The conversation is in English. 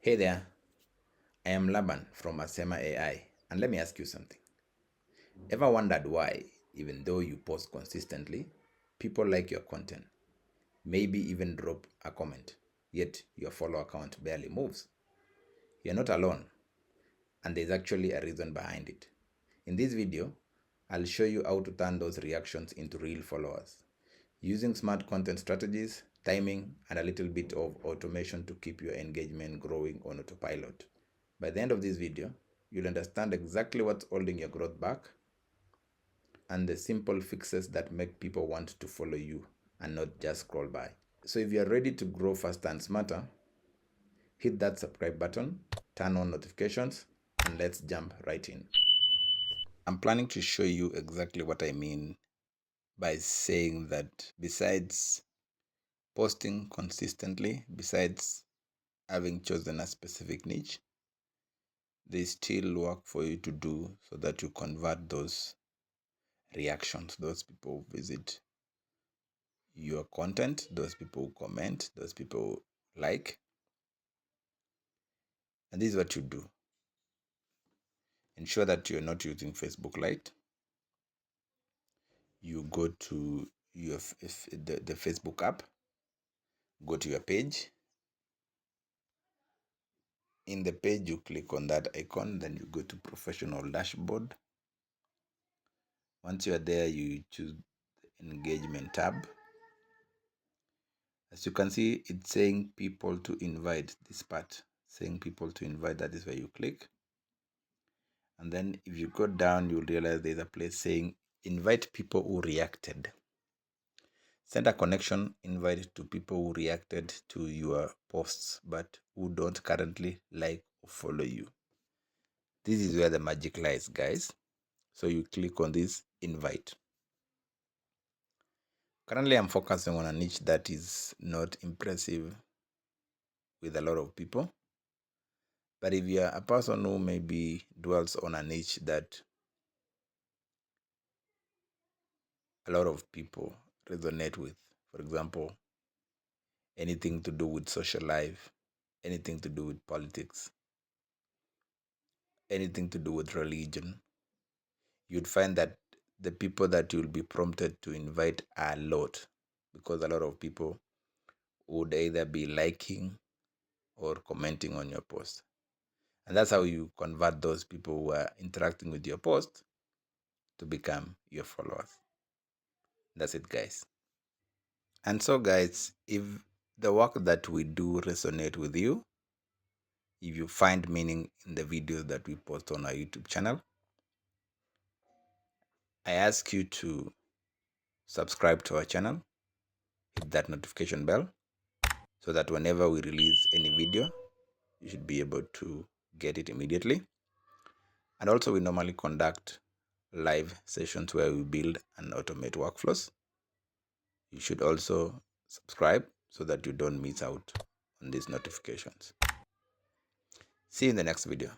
Hey there, I am Laban from Asema AI, and let me ask you something. Ever wondered why, even though you post consistently, people like your content, maybe even drop a comment, yet your follow account barely moves? You're not alone, and there's actually a reason behind it. In this video, I'll show you how to turn those reactions into real followers, using smart content strategies, timing, and a little bit of automation to keep your engagement growing on autopilot. By the end of this video, you'll understand exactly what's holding your growth back and the simple fixes that make people want to follow you and not just scroll by. So if you're ready to grow faster and smarter, hit that subscribe button, turn on notifications, and let's jump right in. I'm planning to show you exactly what I mean by saying that besides posting consistently, besides having chosen a specific niche, there's still work for you to do so that you convert those reactions, those people who visit your content, those people who comment, those people who like. And this is what you do. Ensure that you're not using Facebook Lite. You go to the Facebook app, go to your page. In the page, you click on that icon, then you go to Professional Dashboard. Once you are there, you choose the Engagement tab. As you can see, it's saying people to invite, this part, saying people to invite, that is where you click. And then if you go down, you'll realize there's a place saying invite people who reacted. Send a connection invite to people who reacted to your posts but who don't currently like or follow you. This is where the magic lies, guys. So you click on this invite. Currently, I'm focusing on a niche that is not impressive with a lot of people. But if you're a person who maybe dwells on a niche that a lot of people resonate with, for example, anything to do with social life, anything to do with politics, anything to do with religion, you'd find that the people that you'll be prompted to invite are a lot, because a lot of people would either be liking or commenting on your post. And that's how you convert those people who are interacting with your post to become your followers. That's it, guys. And so, guys, if the work that we do resonate with you, if you find meaning in the videos that we post on our YouTube channel, I ask you to subscribe to our channel, hit that notification bell, so that whenever we release any video, you should be able to get it immediately. And also, we normally conduct live sessions where we build and automate workflows. You should also subscribe so that you don't miss out on these notifications. See you in the next video.